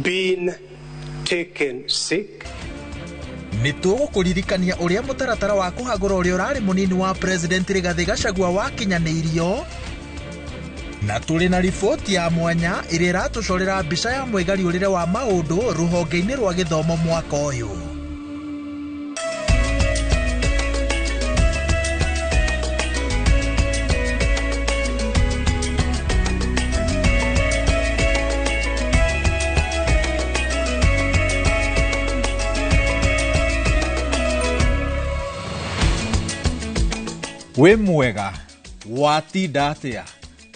been taken sick. Nitugo kuririkania uria mutaratara wa kuhagura uria urari munini wa President Rigathi Gachagua wakinyaniirio, na tuli na riboti ya mwanya iria iratucorera mbica ya mwigariurire wa maundu ruhonge-ini rwa githomo mwaka uyu. We mwega watinda atia?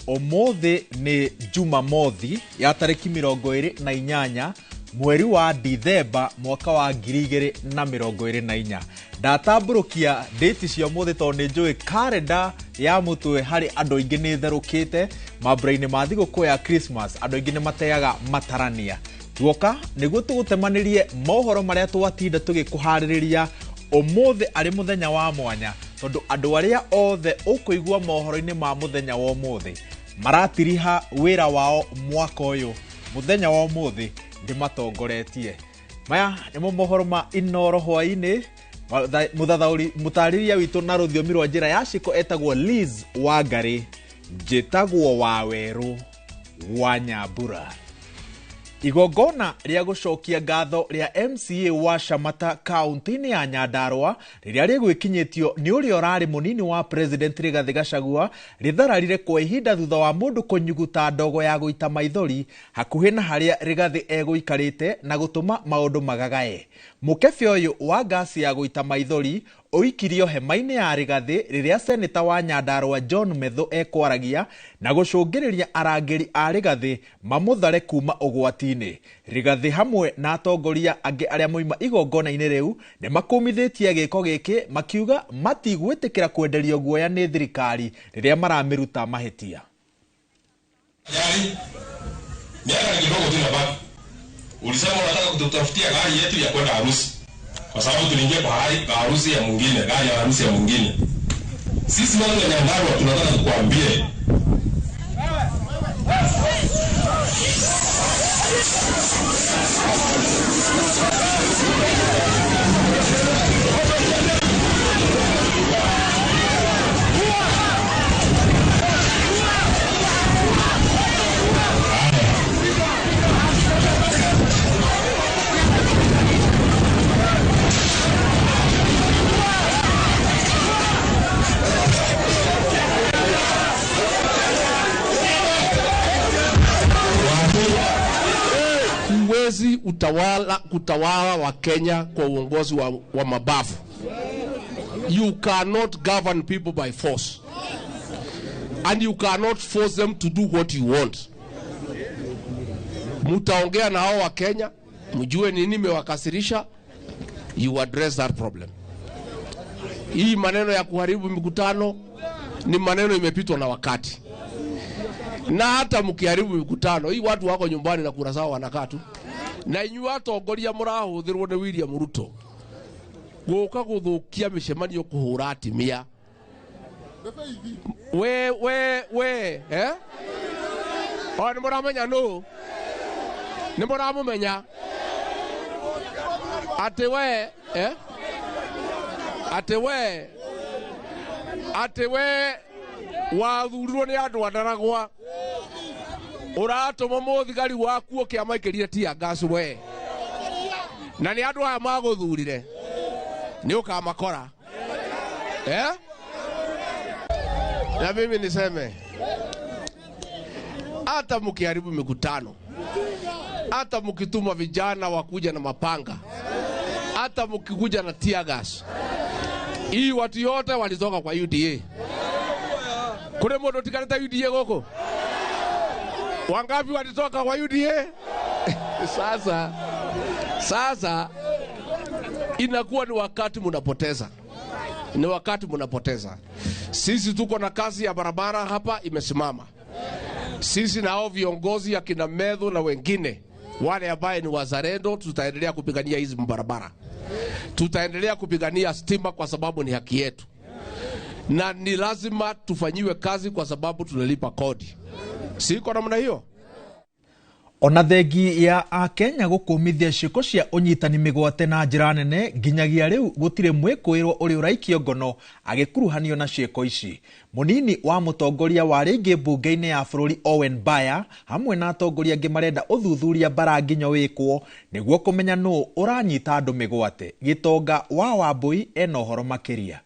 Omothi ni Jumamothi ya tariki 28 mweri wa Dithemba mwaka wa 2024. Ndatamburukia date cia muthi tondu njui calendar ya mutwe hari andu ingi ni therukite mambura-ini ma thiguku ya Christmas. Andu ingi ni mateaga matarania. Tuoka niguo tugutemanirie mohoro maria twatinda tugikuhaririria omothi ari muthenya wa mwanya, tondu andu aria othe ukuigua mohoro-ini ma muthenya wa omothi maratiriha wira wao mwaka uyu. Muthenya wa omothi ndimatongoretie. Maya nimo mohoro ma Inoro hwaini. Mutariria witu na ruthiomi rwa njira ya ciko etagwo Liz Wangari, njitagwo Waweru wa Nyambura. Igongona ria gucokia ngatho ria MCA wa Shamata kaunti-ini ya Nyandarua riria rigwikinyitio ni uria urari munini wa President Rigathi Gachagua rithararire kwa ihinda thutha wa mundu kunyuguta ndogo ya guita maithori hakuhi na haria Rigathi eguikarite na gutuma maundu magagae. Mukefe uyu wa gasi ya guita maithori oikirio hema-ini ya Rigathi riria seneta wa Nyandarua John Methu ekwaragia na gucungiriria arangeri a Rigathi mamuthare kuma ugwati-ini. Rigathi hamwe na atongoria angi aria moima igongona-ini riu ni makumithitie giko giki makiuga matigwitikira kwenderio guoya ni thirikari riria maramiruta mahitia. Yani miaka kidogo tu inabaki. Ulisema unataka kututafutia gari yetu ya kwenda harusi, kwa sababu tuliingia kwa harusi ya mwingine, gari ya harusi ya mwingine. Sisi watu wa Nyandarua tunataka kukuambie kutawala wa Kenya kwa uongozi wa mabavu. You cannot govern people by force, and you cannot force them to do what you want. Mutaongea na hao wa Kenya, mjue nini mewakasirisha, you address that problem. Hii maneno ya kuharibu mikutano ni maneno imepitwa na wakati. Na hata mkiharibu mikutano, hii watu wako nyumbani na kura zao wanakaa tu. Na inyu atongoria murahuthirwo ni William Ruto guka guthukia micemanio kuhura atimia. We ni muramenya no? Ni muramumenya ate we ate we wathurirwo ni andu andaragwa uratuma muthigari waku ukiamaikirire tia gas we, na ni andu aya maguthurire ni ukamakora na mimi niseme hata mkiharibu mikutano, hata mkituma vijana wakuja na mapanga, hata mkikuja na tia gas, hii watu yote walitoka kwa UDA. Kule mundu tikareta UDA goko wangapi walitoka kwa UDA? Sasa inakuwa ni wakati mnapoteza. Ni wakati mnapoteza. Sisi tuko na kazi ya barabara hapa imesimama. Sisi na hao viongozi ya kina Methu na wengine wale ambao ni wazalendo tutaendelea kupigania hizi barabara. Tutaendelea kupigania stima kwa sababu ni haki yetu. Na ni lazima tufanyiwe kazi kwa sababu tunalipa kodi. Siko namna hiyo. Ona thengi ya Akenya gukumithia ciiko cia unyitani migwate na njira nene nginyagia riu gutire mwikuirwo uri uraikio ngono agikuruhanio na ciiko ici. Munini wa mutongoria wa ringi mbunge-ini ya bururi Owen Baya hamwe na atongoria angi marenda uthuthuria bara nginyo wikwo niguo kumenya no uranyita andu migwate. Gitonga wa Wambui ena uhoro makiria.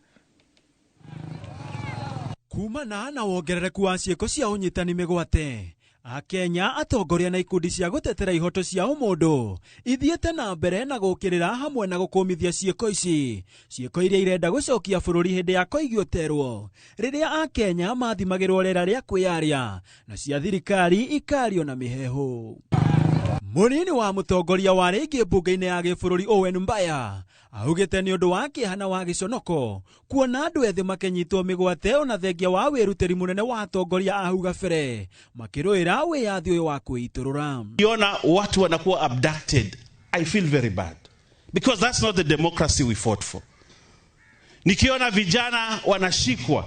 Kumana na wongerereku wa ciiko cia unyitani migwate, Akenya atongoria na ikundi cia gutetera ihoto cia umundu ithiete na mbere na gukirira hamwe na gukumithia ciiko ici, ciiko iria irenda gucokia bururi hindi ya koigioterwo riria Akenya mathimagirwo rera ria kwiaria na cia thirikari ikario na miheho. Munini wa mutongoria wa ringi mbunge-ini ya gibururi Owen Mbaya augite ni undu wa kihana wa giconoko kuona andu ethi makenyitwo migwate ona thengia wa wirutiri munene wa atongoria a huga bere makiruira wiyathi uyu wa kwiiturura. Kiona watu wanakuwa abducted, I feel very bad because that's not the democracy we fought for. Nikiona vijana wanashikwa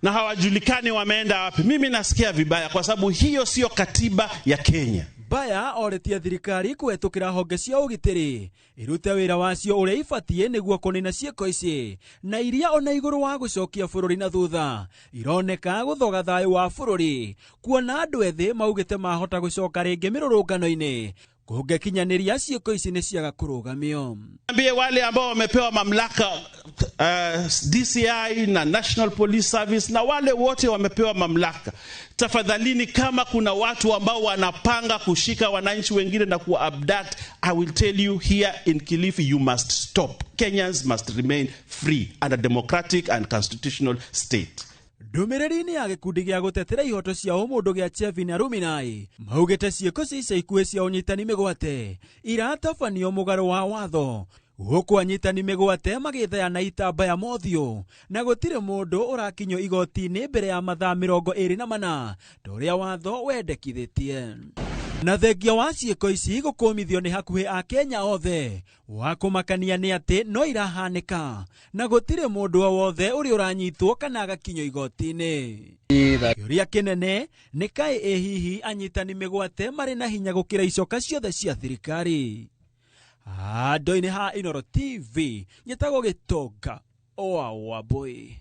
na hawajulikani wameenda wapi, mimi nasikia vibaya kwa sababu hiyo sio katiba ya Kenya. Mbaya oretie thirikari kwetukira honge cia ugitiri irute wira wacio uria ibatie niguo kunina ciiko ici na iria ona iguru wa gucokia bururi na thutha ironeka guthoga thayu wa bururi kuona andu ethi maugite mahota gucoka ringi mirurungano-ini kungekinyaniria ciiko ici ni ciaga kurugamio. Ambie wale ambao wamepewa mamlaka DCI na National Police Service na wale wote wamepewa mamlaka, tafadhalini, kama kuna watu ambao wanapanga kushika wananchi wengine na kuabduct, I will tell you here in Kilifi, you must stop. Kenyans must remain free and a democratic and constitutional state. Ndumiriri-ini ya gikundi gia gutetera ihoto cia umundu gia Chevin Aruminai maugite ciiko cia ikue cia unyitani migwate iratabanio mugaro wa watho guku anyitani migwate magithayana itamba ya mothio na gutire mundu urakinyo igoti-ini mbere ya mathaa 24 toria watho wendekithitie. Na thengia wa ciiko ici gukumithio ni hakuhi Akenya othe wa kumakania ni ati no irahanika na gutire mundu o wothe uri uranyitwo kana agakinyo igoti-ini. Kiuria kinene ni kai hihi anyitani migwate mari na hinya gukira icoka ciothe cia thirikari. Ando-ini ha Inooro TV nyetago Gitonga wa Wambui.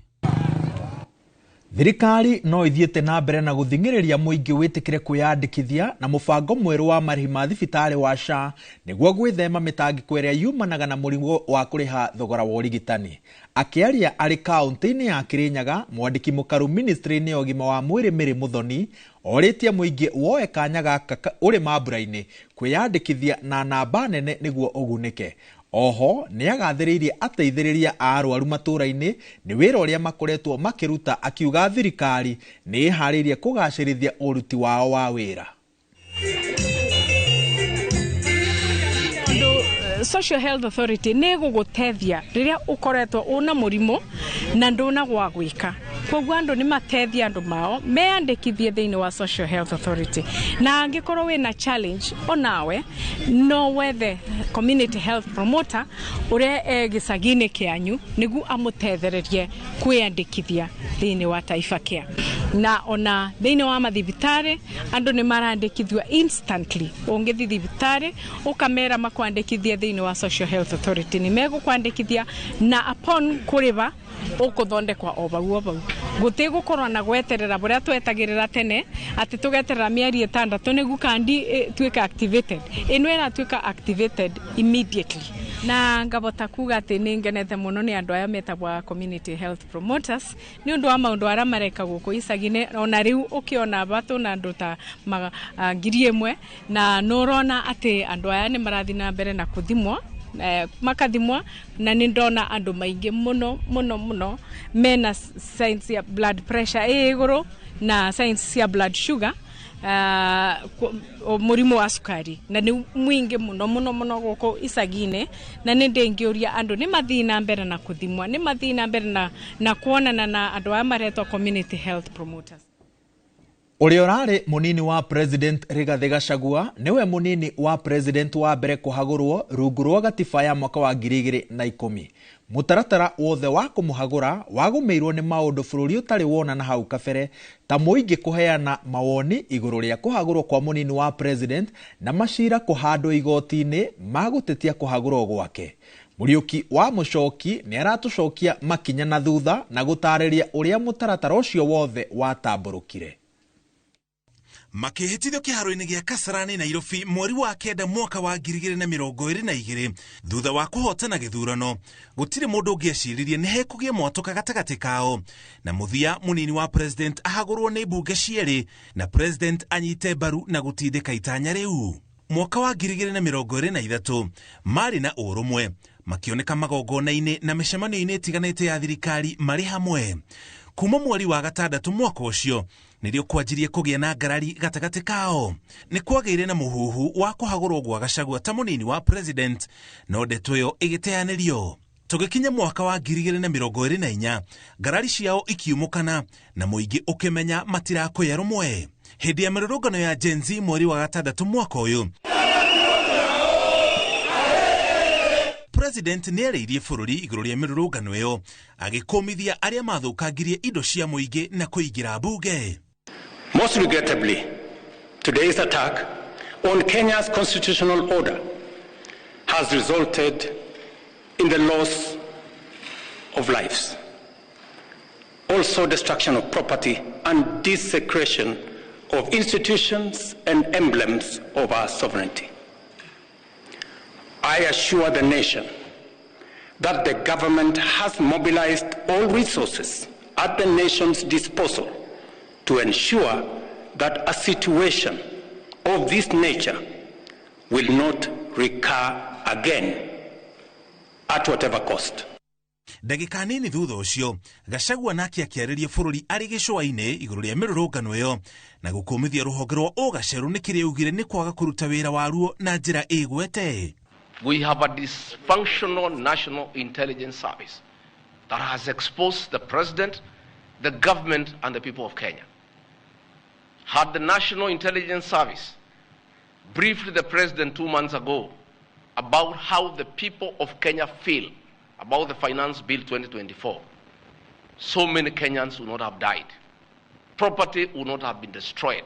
Thirikari no ithiete na mbere na guthingiriria muingi witikire kwiyandikithia na mubango mweru wa marihi ma thibitari wa SHA niguo gwithema mitangiko iria yumanaga na murimu wa kuriha thogora wa urigitani. Akiaria ari kaunti-ini ya Kirinyaga, mwandiki mukaru ministry-ini ya ugima wa mwiri Mary Muthoni oritie muingi woe kanya gaka uri mambura-ini kwiyandikithia na namba nene niguo ugunike. Oho ni agathiririe ateithiriria arwaru matura-ini ni wira uria makoretwo makiruta, akiuga thirikari ni iharirie kugacirithia uruti wao wa wira. Social Health Authority ne gugutethia riria ukoretwo una murimo na nduna gwa gwika, koguo andu ni matethia andu mao meandikithie thiini wa Social Health Authority, na angikorwo wina challenge onawe no wethe community health promoter uria gicagini kianyu niguo amutethererie kwiyandikithia thiini wa Taifa Care. Na ona thiini wa mathibitari andu ni marandikithwa instantly. Ungithi thibitari ukamera makwandikithia thiini wa Social Health Authority ni megukwandikithia na upon kuriva ukuthondekwa obau gutigukorwa na gweterera buria twetagirira tene ati tugeterera mieri 6 nigu kandi tuika activated. Ino era tuika activated immediately. Na ngabota kuga ati ningenete muno ni andu aya metagwa community health promoters ni undu wa maundu aria mareka guku isagine ona riu ukiona batu na andu ta ngiri imwe na norona ati andu aya ni marathi na mbere na kuthimwa makathimwa na nindona andu maingi muno mena signs ya blood pressure iguru na signs ya blood sugar murimu wa sukari na ni mwingi muno guku isagine na nindengiuria andu ni mathina mbere na kuthimwa, ni mathina mbere na kuonana na andu aya maretwa community health promoters. Uri urari munini wa President Rigathi Gachagua niwe munini wa President wa mbere kuhagurwo rungu rwa gatiba ya mwaka wa 2010. Mutaratara wothe wa kumuhagura wagumeirwo ni maundu bururi utari wona na hau kabere ta muingi kuheana mawoni iguru ria kuhagurwo kwa munini wa president na mashira kuhandwo igoti-ini magutetia kuhagurwo gwake. Muriuki wa Muchoki ni aratucokia makinya na thutha na gutariria uria mutaratara ucio wothe watamburukire. Makihitithio kiharo-ini gia Kasarani Nairobi mweri wa kenda mwaka wa 2022 thutha wa kuhotana githurano gutiri mundu ungiaciririe ni hekugie mwatoka gatagati kao na muthia munini wa president ahagurwo ni mbunge cieri na president anyite baru na gutindika itanya riu. Mwaka wa 2023 mari na urumwe makioneka magongona-ini na micemano-ini itiganite ya thirikari mari hamwe. Kuma mweri wa gatandatu mwaka ucio nirio kwanjirie kugia na ngarari gatagati kao. Ni kwageire na muhuhu wa kuhagurwo gwa Gachagua ta munini wa president no ndeto iyo igiteanirio. Tugikinya mwaka wa 2024 ngarari ciao ikiumukana na muingi ukimenya matirako rumwe. Hindi ya mirurungano ya Gen Z mweri wa gatandatu mwaka uyu President nĩarĩirie bũrũri igũrũ rĩa mĩrũrũngano ĩyo agĩkũmithia arĩa mathũkangirie indo cia mũingĩ na kũingĩra mbunge. Most regrettably, today's attack on Kenya's constitutional order has resulted in the loss of lives, also destruction of property and desecration of institutions and emblems of our sovereignty. I assure the nation that the government has mobilized all resources at the nation's disposal to ensure that a situation of this nature will not recur again at whatever cost. Ndagika nini thutha ucio Gachagua nake akiarĩria bũrũri arĩ gĩcũa-inĩ igũrũ rĩa mĩrũrũngano ĩyo na gũkũmithia rũhonge rwa ũgacerũ nĩ kĩrĩa augire nĩ kwaga kũruta wĩra waruo na njĩra ĩgwete. We have a dysfunctional National Intelligence Service that has exposed the president, the government, and the people of Kenya. Had the National Intelligence Service briefed the president 2 months ago about how the people of Kenya feel about the Finance Bill 2024, so many Kenyans would not have died. Property would not have been destroyed.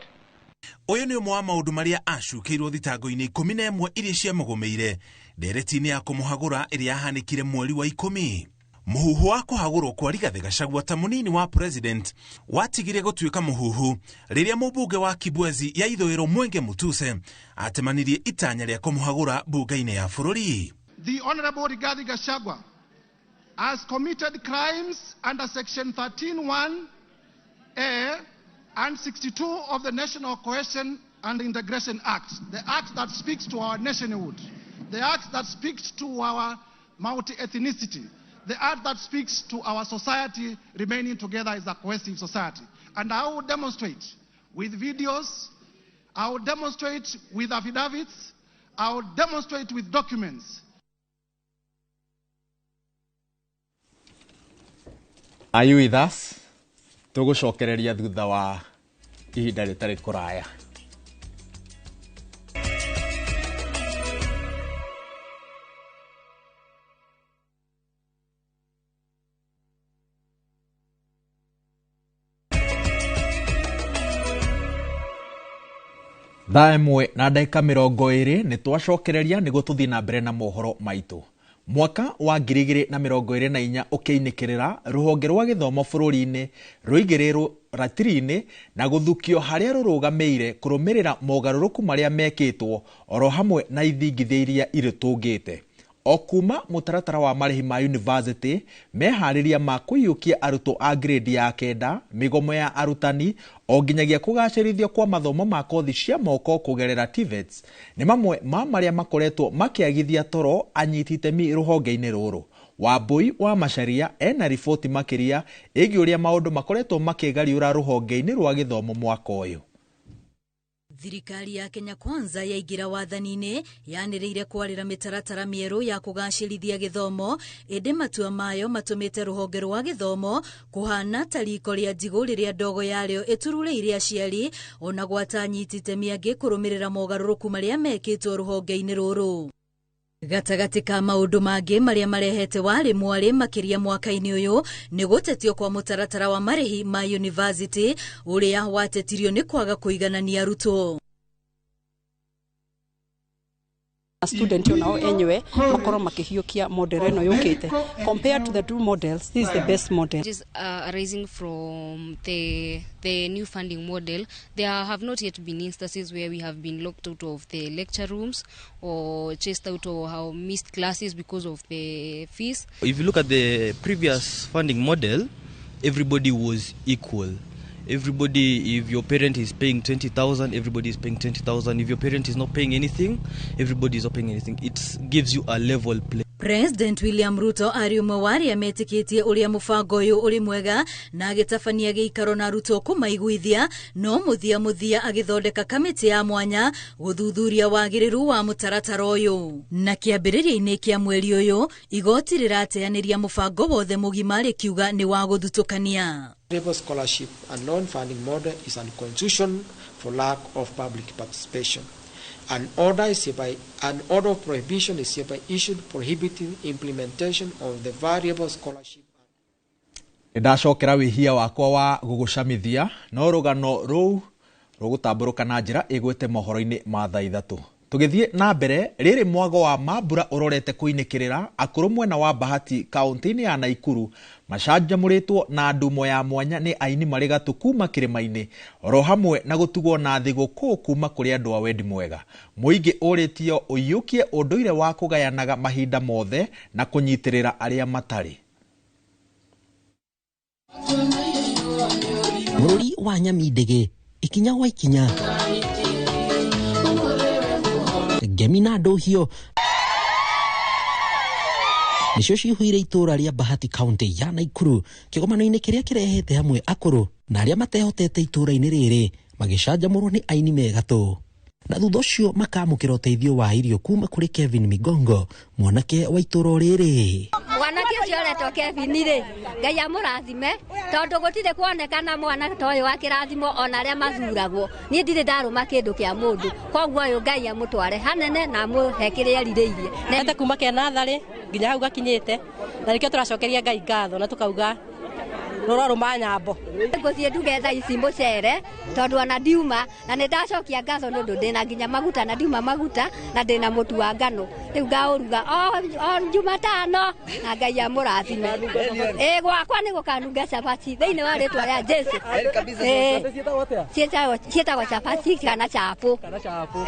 Uyu ni umwe wa maundu maria acukĩirwo thitango-inĩ 11 iria ciamũgũmĩire ndereti-inĩ ya kũmũhagũra ĩrĩa yahanĩkire mweri wa 10. Mũhuhu wa kũhagũrwo kwa Rigathi Gachagua ta munini wa president watigire gũtuĩka mũhuhu rĩrĩa mũmbunge wa Kibwezi ya ithũĩro Mwenge Mutuse atemanirie itanya rĩa kũmũhagũra mbunge-inĩ ya bũrũri. The Honorable Rigathi Gachagua has committed crimes under Section 13(1)(a) and 62 of the National Cohesion and Integration Act, the act that speaks to our nationhood, the act that speaks to our multi-ethnicity, the act that speaks to our society remaining together as a cohesive society. And I will demonstrate with videos, I will demonstrate with affidavits, I will demonstrate with documents. Are you with us? Tugucokereria thutha wa ihinda rĩtarĩ kũraya. Thaa ĩmwe na ndagĩka 20 nĩ twacokereria nĩguo tũthiĩ na mbere na mohoro maitũ. Mwaka wa 2024 ũkĩinĩkĩrĩra rũhonge rwa gĩthomo bũrũri-inĩ rũigĩrĩrwo ratiri-inĩ na gũthukio harĩa rũrũgamĩire kũrũmĩrĩra mogarũrũku marĩa mekĩtwo oro hamwe na ithingithia iria irĩtũngĩte. O kuma mũtaratara wa marĩhi ma university meharĩria ma kũiyũkia arutwo a grade ya 9 migomo ya arutani o nginyagia kũgacĩrithio kwa mathomo ma kothi cia moko kũgerera TVETs nĩ mamwe ma marĩa makoretwo makĩagithia toro anyiti itemi rũhonge-inĩ rũrũ. Wambui wa Macharia ena riboti makĩria ĩgiĩ ũrĩa maũndũ makoretwo makĩgariũra rũhonge-inĩ rwa gĩthomo mwaka ũyũ. Thirikari ya Kenya Kwanza yaingira wathani-inĩ yanĩrĩire kwarĩra mĩtaratara mĩerũ ya kũgacĩrithia gĩthomo ĩndĩ matua mayo matũmĩte rũhonge rwa gĩthomo kũhana ta riko rĩa njigũ rĩrĩa ndogo yarĩo ĩtururĩire aciari ona gwata anyiti itemi angĩ kũrũmĩrĩra mogarũrũku marĩa mekĩtwo rũhonge-inĩ rũrũ. Gatagati ka maundu mangi maria marehete wari mwari makiria mwaka-ini uyu ni gutetio kwa mutaratara wa marihi ma university uria watetirio ni kwaga kuiganania arutwo. Student nao enyewe makoro makihiukia model eno yukite. Compared to the two models, this is the best model. It is arising from the new funding model. There have not yet been instances where we have been locked out of the lecture rooms or chased out or have missed classes because of the fees. If you look at the previous funding model, everybody was equal. Everybody, if your parent is paying 20,000, everybody is paying 20,000. If your parent is not paying anything, everybody is not paying anything. It gives you a level play. President William Ruto ari umwari ametikitie uria mubango uyu uri mwega na agitabania giikaro na Ruto kumaiguithia no muthia agithondeka kamiti ya mwanya guthuthuria wagiriru wa mutaratara uyu. Na kiambiriria-ini kia mweri uyu igoti rirateaniria mubango wothe mugima rikiuga ni wa guthutukania. Variable scholarship and non-funding model is unconstitutional for lack of public participation. An order of prohibition is hereby issued prohibiting implementation of the variable scholarship. Ndacokera wihia wakwa wa gugucamithia no rugano ruu rugutamburuka na njira igwete mohoro-ini ma thaa 3. Tugithie na mbere riri mwago wa mambura urorete kuinikirira akuru mwena wa Bahati kaunti-ini ya Naikuru macanjamuritwo na ndumo ya mwanya ni aini mari gatu kuma kirima-ini oro hamwe na gutugwo na thiguku kuma kuri andu a wendi mwega. Muingi uritio uyukie unduire wa kugayanaga mahinda mothe na kunyitirira aria matari. Bururi wa Nyamindege ikinya wa ikinya Gemina Dohio nicio cihuire itura ria Bahati County ya Naikuru kigomano-ini kiria kirehete hamwe akuru na aria matehotete itura-ini riri magicanjamurwo ni aini megatu. Na thutha ucio makamukira uteithio wa irio kuma kuri Kevin Migongo mwanake wa itura riri. Mwanake ucio aretwo Kevin ri Ngai amurathime tondu gutire kuonekana mwana toyo wa kirathimo ona aria mathuragwo ni ndire ndaruma kindu kia mundu koguo uyu Ngai amutware hanene na amuhe kiria rirĩirie nete kuma ke nathari nginya hau gakinyite na rikio turacokeria Ngai ngatho na tukauga roro manyambo nguthie nduge tha ici mucere tondu ona ndiuma na ni ndacokia ngatho nundu ndina nginya maguta na ndiuma maguta na ndina mutu wa ngano riu ngauruga o Jumatano na Ngai amurathime gwakwa ni gukanunga cabaci thiini wa ritwa ria Jesu cietagwo cabaci kana chapo kana chapo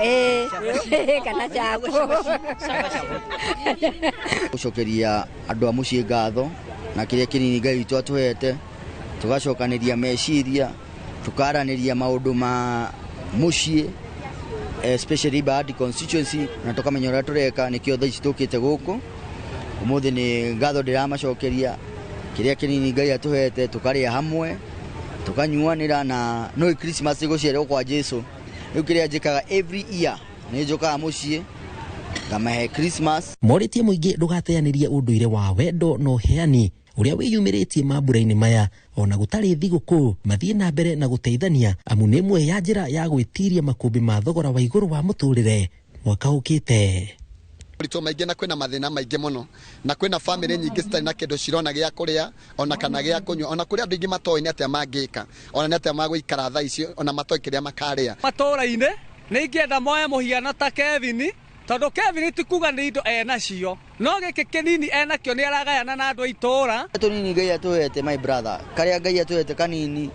gucokeria andu a mucii ngatho na kiria kinini Ngai witu atuhete tugacokaniria meciria tukaraniria maundu ma mucii especially Bahati constituency na tukamenya uria tureka nikio thaa ici tukite guku umuthi ni ngatho ndiramacokeria kiria kinini Ngai atuhete tukaria hamwe tukanyuanira na no Christmas igucerwo kwa Jesu riu kiria njikaga every year ni njukaga mucii ngamahe Christmas. Moritie muingi ndugateanirie unduire wa wendo no heani uria wiyumiritie mambura-ini maya ona gutari thiguku mathie na mbere na guteithania amu ni imwe ya njira ya gwitiria makumbi ma thogora wa iguru wa muturire mwaka ukite. Rito maingi na kwina mathina maingi muno na kwina family nyingi citari na kindu cirona gia kuria ona kana gia kunywa ona kuria andu ingi matoi ni atia mangika ona ni atia maguikara thaa icio ona matoi kiria makaria matura-ini ni ingienda moya muhiano ta Kevin tondu Kevin tikuga ni indo enacio no giki kinini enakio ni aragayana na andu a itura tunini Ngai atuhete my brother karia Ngai atuhete kanini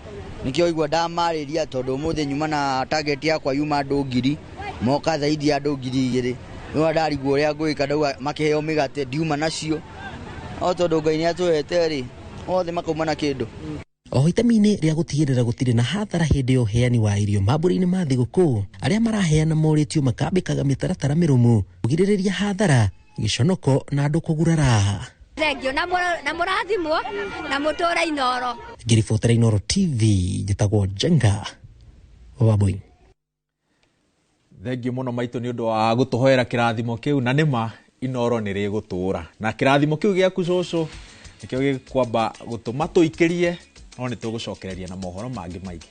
nikio igwa ndamariria tondu muthi nyuma na target yakwa yuma andu 1000 moka zaidi ya andu 2000 no ndarigwo uria ngwika ndauga makiheo migate ndiuma nacio o tondu Ngai ni atuhete ri othe makauma na kindu. O itemi-ini ria gutigirira gutire na hathara hindi yo heani wa irio mambura-ini ma thiguku aria maraheana moritio makambikaga mitaratara mirumu kugiririria hathara giconoko na andu kugurara. Thengio na murathimwo na mutura Inoro. Ngiribotera Inoro TV njitagwo Jenga Waboi. Thengio muno maitu ni undu wa gutuhoera kirathimo kiu na nima Inoro ni rigutura na kirathimo kiu giaku cucu nikio gikwamba gutuma tuikirie no ni tugucokereria na mohoro mangi maingi.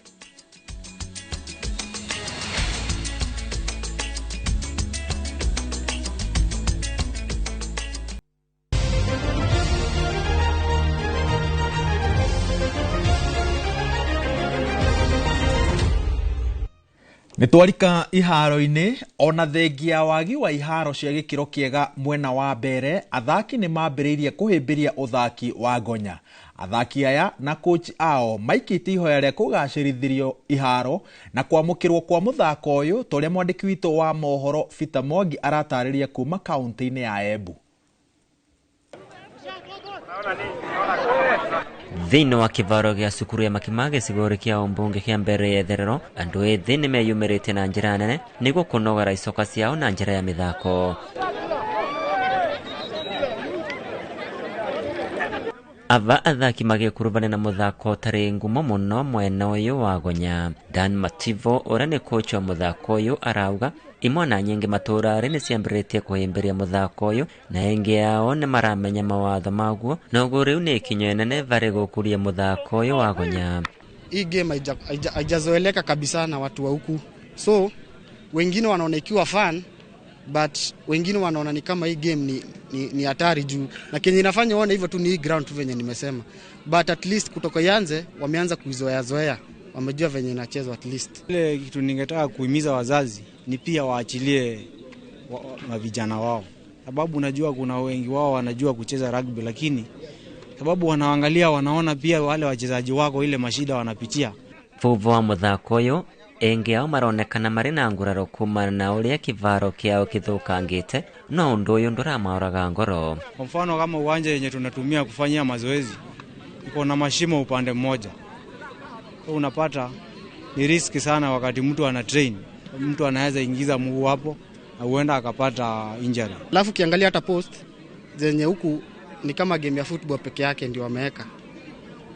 Nitwarika iharo-ini ona thengia wagi wa iharo cia gikiro kiega mwena wa mbere athaki ni mambiriirie kuhimbiria uthaki wa ngonya. Athaki aya na coach ao maikite ihoya ria kugacirithirio iharo na kwamukirwo kwa muthako uyu toria mwandiki wito wa mohoro Peter Mwangi aratariria kuma kaunti-ini ya Embu. Thĩinĩ wa kĩvaro gĩa cukuru ya Makima gĩcigo kĩa Umbunge kĩa mbere yetherero, andũ ethĩ nĩ meyumĩrĩte na njĩra nene nĩguo kũnogora icoka ciao na njĩra ya mĩthako. Ava athaki magĩkurubana na mũthako tarĩ ngumo mũno mwena ũyũ wa ngonya. Dan Mativo ũrĩa nĩ coach wa mũthako ũyũ arauga imwana nyingi matũra nĩ ciambĩrĩtie kũhĩmbĩria mũthako ũyũ na engĩ yao nĩ maramenya mawatho maguo na ũguo rĩu nĩ ikinya nene varĩ gũkũria mũthako ũyũ wa ngonya. Hii game haijazoeleka kabisa na watu wa huku, so wengine wanaona ikiwa fun but wengine wanaona ni kama hii game ni hatari juu na kenye inafanya waone hivyo tu ni hii ground tu venye nimesema, but at least kutoka yanze wameanza kuizoea, wamejua venye inachezwa at least. Ile kitu ningetaka kuhimiza wazazi ni pia waachilie vijana wao, sababu unajua kuna wengi wao wanajua kucheza rugby, lakini sababu wanaangalia wanaona pia wale wachezaji wako ile mashida wanapitia. Vuvu wa muthako ũyũ engĩ ao maronekana marĩ na nguraro kumana na ũrĩa kĩvaro kĩao kĩthũkangĩte, no ũndũ ũyũ ndũramaũraga ngoro. Kwa mfano kama uwanja yenye tunatumia kufanyia mazoezi iko na mashimo upande mmoja, so unapata ni riski sana wakati mtu ana train, mtu anaweza ingiza mguu hapo na huenda akapata injury. Alafu kiangalia hata post zenye huku ni kama game ya football peke yake ndio wameweka.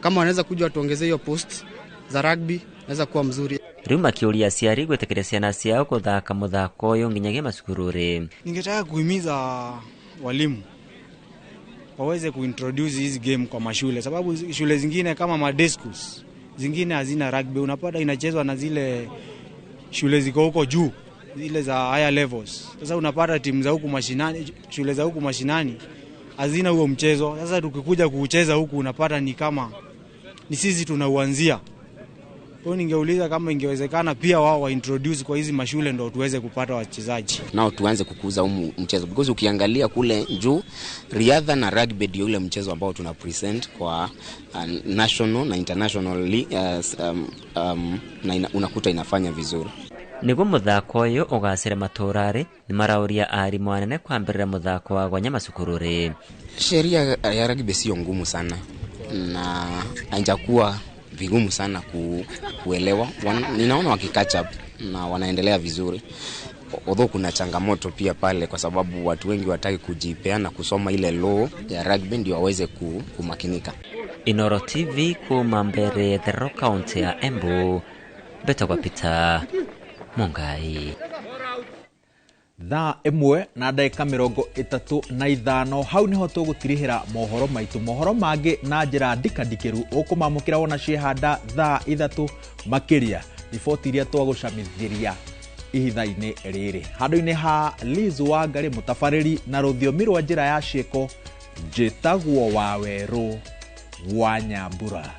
Kama wanaweza kuja watuongezee hiyo post za rugby naweza kuwa mzuri. Rĩu makĩũria aciari gwĩtĩkĩria ciana ciao gũthaka mũthako ũyũ nginyagia macukuru-rĩ. Ningetaka kuhimiza walimu waweze kuintroduce hizi game kwa mashule, sababu shule zingine kama madescus zingine hazina rugby, unapata inachezwa na zile shule ziko huko juu, zile za higher levels. Sasa unapata timu za huku mashinani, shule za huku mashinani hazina huo mchezo. Sasa tukikuja kuucheza huku unapata ni kama ni sisi tunauanzia. Kwa ningeuliza kama ingewezekana pia wao wa introduce kwa hizi mashule ndio tuweze kupata wachezaji. Nao tuanze kukuza mchezo, because ukiangalia kule juu riadha na rugby ndio ule mchezo ambao tuna present kwa national na international na unakuta inafanya vizuri. Nĩguo mũthako ũyũ ũgacĩre matũra-rĩ nĩ marauria arimũ anene kwambĩrĩra mũthako wa ngonya macukuru-rĩ. Sheria ya rugby sio ngumu sana na haijakuwa vigumu sana kuelewa. Ninaona wakicatch up na wanaendelea vizuri, although kuna changamoto pia pale kwa sababu watu wengi wataki kujipeana kusoma ile law ya rugby ndio waweze kumakinika. Inoro TV kuma mbere the county ya Embu, betagwa Peter Mungai. Thaa imwe na ndagĩka 35 hau niho tũgũtirihĩra mohoro maitũ. Mohoro mangĩ na njĩra ndikandikĩru ũkũmamũkĩra wona ciĩhanda thaa 3 makĩria. Riboti iria twagũcamithĩria ihitha-inĩ rĩrĩ. Handũ-inĩ ha Liz Wangari mũtabarĩri na rũthiomi rwa njĩra ya ciĩko, njĩtagwo Wawerũ wa Nyambura.